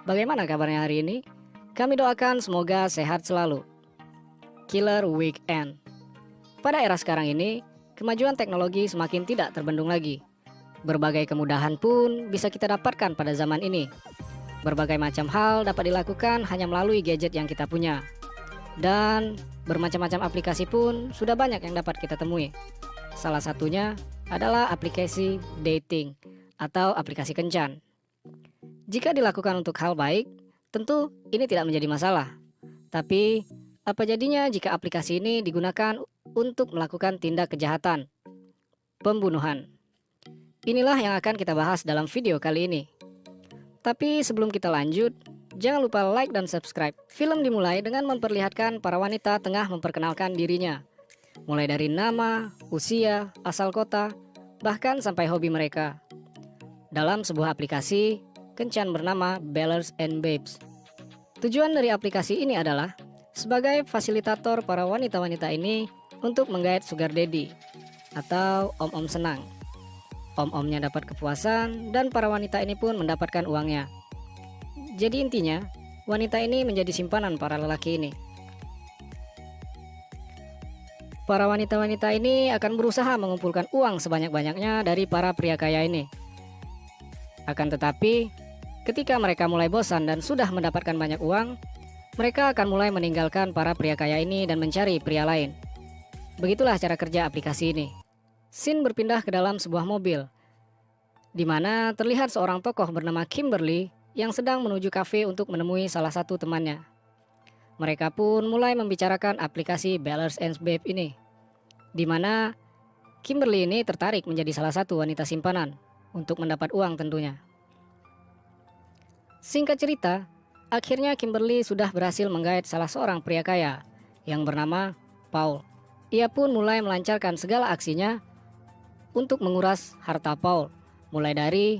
Bagaimana kabarnya hari ini? Kami doakan semoga sehat selalu. Killer Weekend. Pada era sekarang ini, kemajuan teknologi semakin tidak terbendung lagi. Berbagai kemudahan pun bisa kita dapatkan pada zaman ini. Berbagai macam hal dapat dilakukan hanya melalui gadget yang kita punya. Dan bermacam-macam aplikasi pun sudah banyak yang dapat kita temui. Salah satunya adalah aplikasi dating atau aplikasi kencan. Jika dilakukan untuk hal baik, tentu ini tidak menjadi masalah. Tapi, apa jadinya jika aplikasi ini digunakan untuk melakukan tindak kejahatan, pembunuhan? Inilah yang akan kita bahas dalam video kali ini. Tapi sebelum kita lanjut, jangan lupa like dan subscribe. Film dimulai dengan memperlihatkan para wanita tengah memperkenalkan dirinya. Mulai dari nama, usia, asal kota, bahkan sampai hobi mereka. Dalam sebuah aplikasi kencan bernama Bellers and Babes. Tujuan dari aplikasi ini adalah sebagai fasilitator para wanita-wanita ini untuk menggait sugar daddy atau om-om senang. Om-omnya dapat kepuasan dan para wanita ini pun mendapatkan uangnya. Jadi intinya, wanita ini menjadi simpanan para lelaki ini. Para wanita-wanita ini akan berusaha mengumpulkan uang sebanyak-banyaknya dari para pria kaya ini. Akan tetapi, ketika mereka mulai bosan dan sudah mendapatkan banyak uang, mereka akan mulai meninggalkan para pria kaya ini dan mencari pria lain. Begitulah cara kerja aplikasi ini. Scene berpindah ke dalam sebuah mobil, di mana terlihat seorang tokoh bernama Kimberly yang sedang menuju kafe untuk menemui salah satu temannya. Mereka pun mulai membicarakan aplikasi Bellers and Babes ini, di mana Kimberly ini tertarik menjadi salah satu wanita simpanan untuk mendapat uang tentunya. Singkat cerita, akhirnya Kimberly sudah berhasil menggait salah seorang pria kaya yang bernama Paul. Ia pun mulai melancarkan segala aksinya untuk menguras harta Paul, mulai dari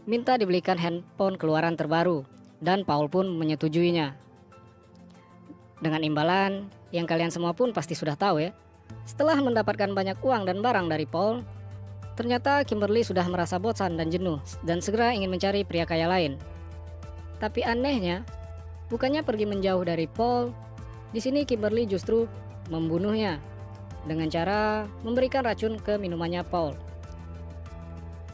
minta dibelikan handphone keluaran terbaru, dan Paul pun menyetujuinya. Dengan imbalan yang kalian semua pun pasti sudah tahu ya. Setelah mendapatkan banyak uang dan barang dari Paul, ternyata Kimberly sudah merasa bosan dan jenuh dan segera ingin mencari pria kaya lain. Tapi anehnya, bukannya pergi menjauh dari Paul, di sini Kimberly justru membunuhnya dengan cara memberikan racun ke minumannya Paul.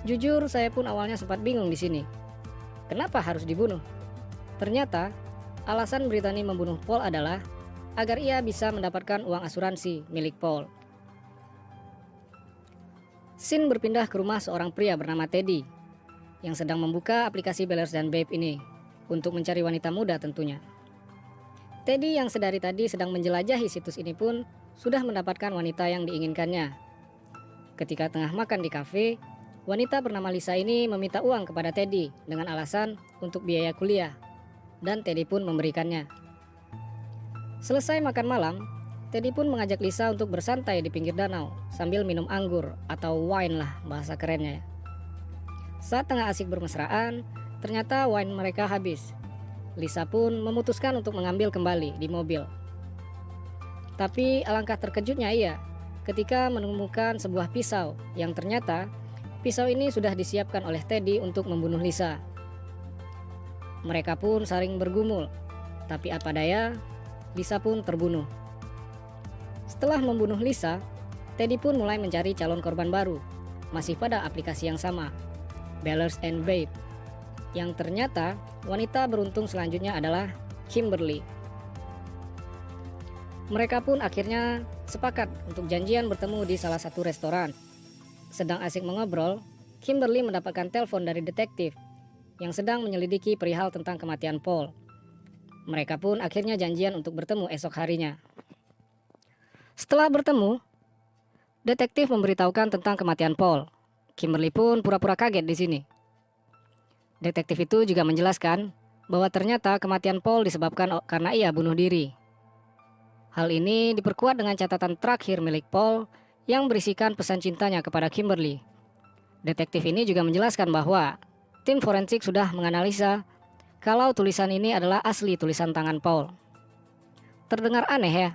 Jujur, saya pun awalnya sempat bingung di sini. Kenapa harus dibunuh? Ternyata, alasan Brittany membunuh Paul adalah agar ia bisa mendapatkan uang asuransi milik Paul. Scene berpindah ke rumah seorang pria bernama Teddy yang sedang membuka aplikasi Bellers dan Babe ini untuk mencari wanita muda tentunya. Teddy yang sedari tadi sedang menjelajahi situs ini pun sudah mendapatkan wanita yang diinginkannya. Ketika tengah makan di kafe, wanita bernama Lisa ini meminta uang kepada Teddy dengan alasan untuk biaya kuliah, dan Teddy pun memberikannya. Selesai makan malam, Teddy pun mengajak Lisa untuk bersantai di pinggir danau sambil minum anggur atau wine lah bahasa kerennya. Saat tengah asik bermesraan, ternyata wine mereka habis. Lisa pun memutuskan untuk mengambil kembali di mobil. Tapi alangkah terkejutnya ia ketika menemukan sebuah pisau yang ternyata pisau ini sudah disiapkan oleh Teddy untuk membunuh Lisa. Mereka pun saling bergumul, tapi apa daya, Lisa pun terbunuh. Setelah membunuh Lisa, Teddy pun mulai mencari calon korban baru, masih pada aplikasi yang sama, Bellers and Babe. Yang ternyata wanita beruntung selanjutnya adalah Kimberly. Mereka pun akhirnya sepakat untuk janjian bertemu di salah satu restoran. Sedang asik mengobrol, Kimberly mendapatkan telepon dari detektif yang sedang menyelidiki perihal tentang kematian Paul. Mereka pun akhirnya janjian untuk bertemu esok harinya. Setelah bertemu, detektif memberitahukan tentang kematian Paul. Kimberly pun pura-pura kaget di sini. Detektif itu juga menjelaskan bahwa ternyata kematian Paul disebabkan karena ia bunuh diri. Hal ini diperkuat dengan catatan terakhir milik Paul yang berisikan pesan cintanya kepada Kimberly. Detektif ini juga menjelaskan bahwa tim forensik sudah menganalisa kalau tulisan ini adalah asli tulisan tangan Paul. Terdengar aneh ya?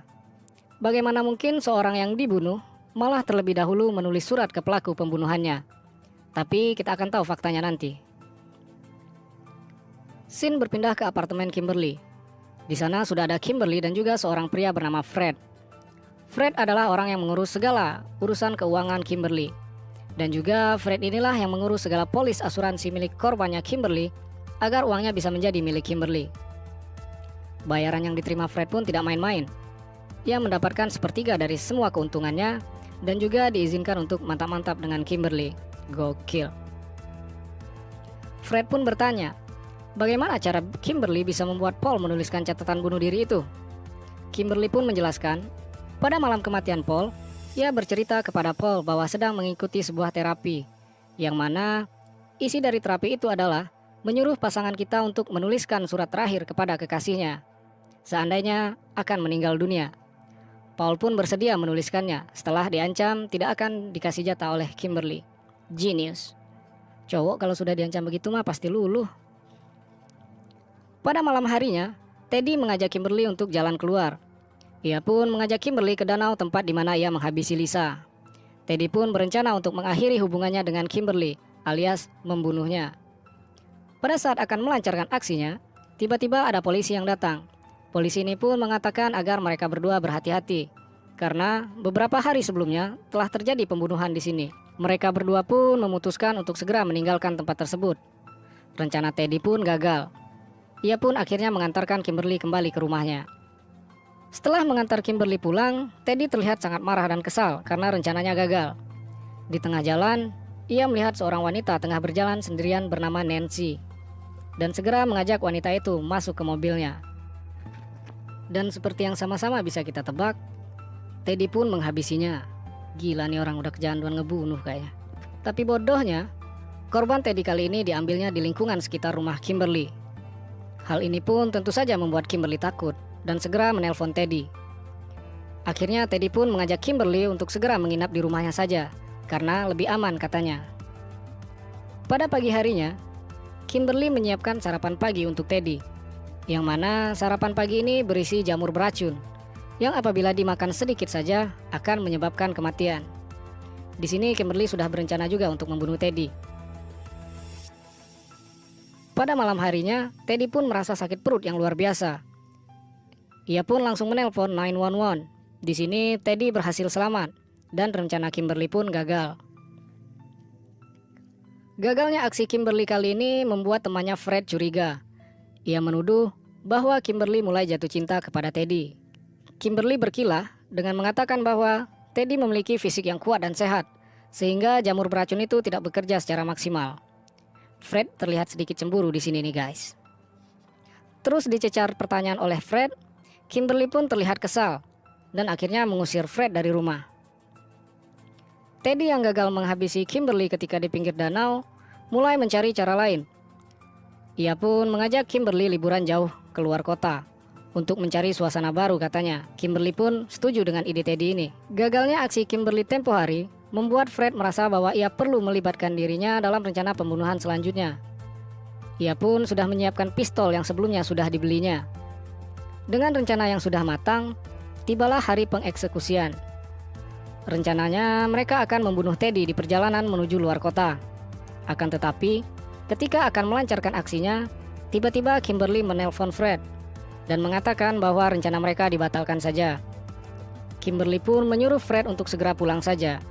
Bagaimana mungkin seorang yang dibunuh malah terlebih dahulu menulis surat ke pelaku pembunuhannya? Tapi kita akan tahu faktanya nanti. Scene berpindah ke apartemen Kimberly. Di sana sudah ada Kimberly dan juga seorang pria bernama Fred. Fred adalah orang yang mengurus segala urusan keuangan Kimberly. Dan juga Fred inilah yang mengurus segala polis asuransi milik korbannya Kimberly agar uangnya bisa menjadi milik Kimberly. Bayaran yang diterima Fred pun tidak main-main. Ia mendapatkan sepertiga dari semua keuntungannya dan juga diizinkan untuk mantap-mantap dengan Kimberly. Gokil. Fred pun bertanya, bagaimana cara Kimberly bisa membuat Paul menuliskan catatan bunuh diri itu? Kimberly pun menjelaskan, pada malam kematian Paul, ia bercerita kepada Paul bahwa sedang mengikuti sebuah terapi, yang mana isi dari terapi itu adalah menyuruh pasangan kita untuk menuliskan surat terakhir kepada kekasihnya, seandainya akan meninggal dunia. Paul pun bersedia menuliskannya setelah diancam tidak akan dikasih jatah oleh Kimberly. Genius. Cowok kalau sudah diancam begitu mah pasti luluh. Pada malam harinya, Teddy mengajak Kimberly untuk jalan keluar. Ia pun mengajak Kimberly ke danau tempat di mana ia menghabisi Lisa. Teddy pun berencana untuk mengakhiri hubungannya dengan Kimberly, alias membunuhnya. Pada saat akan melancarkan aksinya, tiba-tiba ada polisi yang datang. Polisi ini pun mengatakan agar mereka berdua berhati-hati, karena beberapa hari sebelumnya telah terjadi pembunuhan di sini. Mereka berdua pun memutuskan untuk segera meninggalkan tempat tersebut. Rencana Teddy pun gagal. Ia pun akhirnya mengantarkan Kimberly kembali ke rumahnya. Setelah mengantar Kimberly pulang, Teddy terlihat sangat marah dan kesal karena rencananya gagal. Di tengah jalan, ia melihat seorang wanita tengah berjalan sendirian bernama Nancy, dan segera mengajak wanita itu masuk ke mobilnya. Dan seperti yang sama-sama bisa kita tebak, Teddy pun menghabisinya. Gila nih orang udah kecanduan ngebunuh kayaknya. Tapi bodohnya, korban Teddy kali ini diambilnya di lingkungan sekitar rumah Kimberly. Hal ini pun tentu saja membuat Kimberly takut dan segera menelpon Teddy. Akhirnya Teddy pun mengajak Kimberly untuk segera menginap di rumahnya saja, karena lebih aman katanya. Pada pagi harinya, Kimberly menyiapkan sarapan pagi untuk Teddy, yang mana sarapan pagi ini berisi jamur beracun, yang apabila dimakan sedikit saja akan menyebabkan kematian. Di sini Kimberly sudah berencana juga untuk membunuh Teddy. Pada malam harinya, Teddy pun merasa sakit perut yang luar biasa. Ia pun langsung menelpon 911. Di sini Teddy berhasil selamat dan rencana Kimberly pun gagal. Gagalnya aksi Kimberly kali ini membuat temannya Fred curiga. Ia menuduh bahwa Kimberly mulai jatuh cinta kepada Teddy. Kimberly berkilah dengan mengatakan bahwa Teddy memiliki fisik yang kuat dan sehat, sehingga jamur beracun itu tidak bekerja secara maksimal. Fred terlihat sedikit cemburu di sini nih guys. Terus dicecar pertanyaan oleh Fred, Kimberly pun terlihat kesal dan akhirnya mengusir Fred dari rumah. Teddy yang gagal menghabisi Kimberly ketika di pinggir danau mulai mencari cara lain. Ia pun mengajak Kimberly liburan jauh keluar kota untuk mencari suasana baru katanya. Kimberly pun setuju dengan ide Teddy ini. Gagalnya aksi Kimberly tempo hari membuat Fred merasa bahwa ia perlu melibatkan dirinya dalam rencana pembunuhan selanjutnya. Ia pun sudah menyiapkan pistol yang sebelumnya sudah dibelinya. Dengan rencana yang sudah matang, tibalah hari pengeksekusian. Rencananya mereka akan membunuh Teddy di perjalanan menuju luar kota. Akan tetapi, ketika akan melancarkan aksinya, tiba-tiba Kimberly menelpon Fred dan mengatakan bahwa rencana mereka dibatalkan saja. Kimberly pun menyuruh Fred untuk segera pulang saja.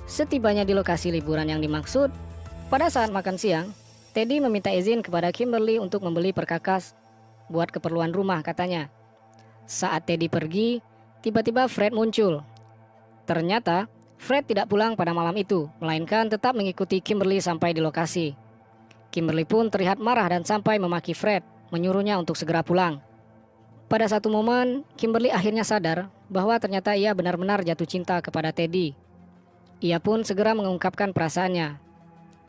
Setibanya di lokasi liburan yang dimaksud, pada saat makan siang, Teddy meminta izin kepada Kimberly untuk membeli perkakas buat keperluan rumah katanya. Saat Teddy pergi, tiba-tiba Fred muncul. Ternyata Fred tidak pulang pada malam itu, melainkan tetap mengikuti Kimberly sampai di lokasi. Kimberly pun terlihat marah dan sampai memaki Fred, menyuruhnya untuk segera pulang. Pada satu momen, Kimberly akhirnya sadar bahwa ternyata ia benar-benar jatuh cinta kepada Teddy. Ia pun segera mengungkapkan perasaannya.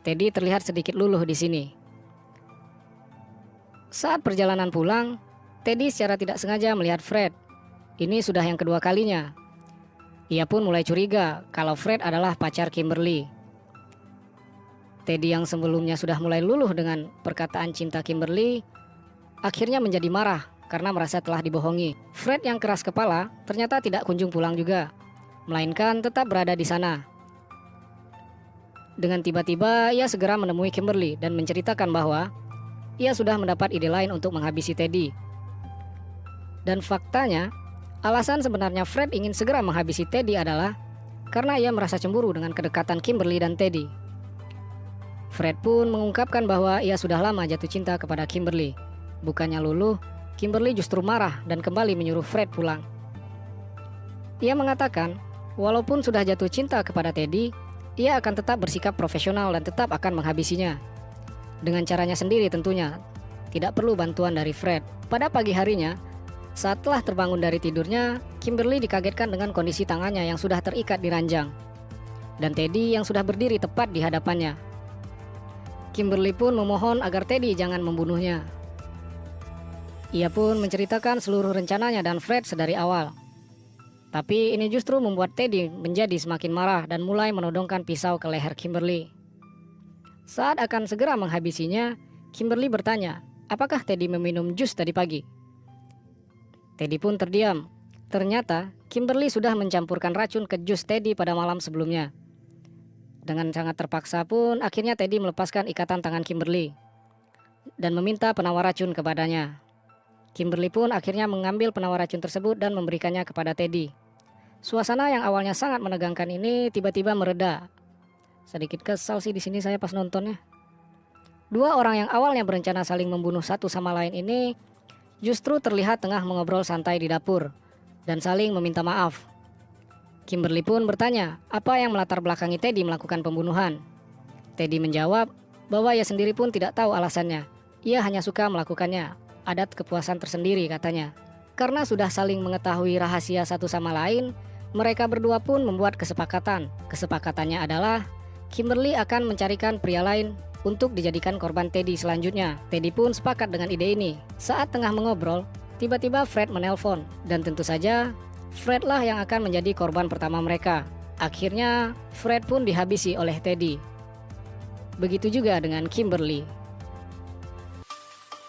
Teddy terlihat sedikit luluh di sini. Saat perjalanan pulang, Teddy secara tidak sengaja melihat Fred. Ini sudah yang kedua kalinya. Ia pun mulai curiga kalau Fred adalah pacar Kimberly. Teddy yang sebelumnya sudah mulai luluh dengan perkataan cinta Kimberly, akhirnya menjadi marah karena merasa telah dibohongi. Fred yang keras kepala ternyata tidak kunjung pulang juga, melainkan tetap berada di sana. Dengan tiba-tiba ia segera menemui Kimberly dan menceritakan bahwa ia sudah mendapat ide lain untuk menghabisi Teddy. Dan faktanya, alasan sebenarnya Fred ingin segera menghabisi Teddy adalah karena ia merasa cemburu dengan kedekatan Kimberly dan Teddy. Fred pun mengungkapkan bahwa ia sudah lama jatuh cinta kepada Kimberly. Bukannya luluh, Kimberly justru marah dan kembali menyuruh Fred pulang. Ia mengatakan, walaupun sudah jatuh cinta kepada Teddy, ia akan tetap bersikap profesional dan tetap akan menghabisinya. Dengan caranya sendiri tentunya, tidak perlu bantuan dari Fred. Pada pagi harinya, saat telah terbangun dari tidurnya, Kimberly dikagetkan dengan kondisi tangannya yang sudah terikat di ranjang, dan Teddy yang sudah berdiri tepat di hadapannya. Kimberly pun memohon agar Teddy jangan membunuhnya. Ia pun menceritakan seluruh rencananya dan Fred sedari awal. Tapi ini justru membuat Teddy menjadi semakin marah dan mulai menodongkan pisau ke leher Kimberly. Saat akan segera menghabisinya, Kimberly bertanya, apakah Teddy meminum jus tadi pagi? Teddy pun terdiam. Ternyata Kimberly sudah mencampurkan racun ke jus Teddy pada malam sebelumnya. Dengan sangat terpaksa pun akhirnya Teddy melepaskan ikatan tangan Kimberly dan meminta penawar racun kepadanya. Kimberly pun akhirnya mengambil penawar racun tersebut dan memberikannya kepada Teddy. Suasana yang awalnya sangat menegangkan ini tiba-tiba mereda. Sedikit kesal sih di sini saya pas nontonnya. Dua orang yang awalnya berencana saling membunuh satu sama lain ini justru terlihat tengah mengobrol santai di dapur dan saling meminta maaf. Kimberly pun bertanya apa yang melatar belakangi Teddy melakukan pembunuhan. Teddy menjawab bahwa ia sendiri pun tidak tahu alasannya. Ia hanya suka melakukannya, adat kepuasan tersendiri katanya. Karena sudah saling mengetahui rahasia satu sama lain, mereka berdua pun membuat kesepakatan. Kesepakatannya adalah Kimberly akan mencarikan pria lain untuk dijadikan korban Teddy selanjutnya. Teddy pun sepakat dengan ide ini. Saat tengah mengobrol, tiba-tiba Fred menelpon, dan tentu saja Fred lah yang akan menjadi korban pertama mereka. Akhirnya Fred pun dihabisi oleh Teddy. Begitu juga dengan Kimberly.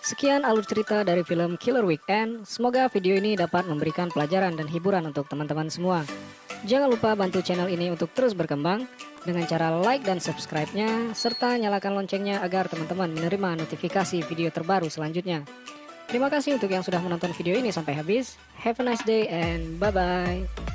Sekian alur cerita dari film Killer Weekend. Semoga video ini dapat memberikan pelajaran dan hiburan untuk teman-teman semua. Jangan lupa bantu channel ini untuk terus berkembang dengan cara like dan subscribe-nya, serta nyalakan loncengnya agar teman-teman menerima notifikasi video terbaru selanjutnya. Terima kasih untuk yang sudah menonton video ini sampai habis. Have a nice day and bye-bye.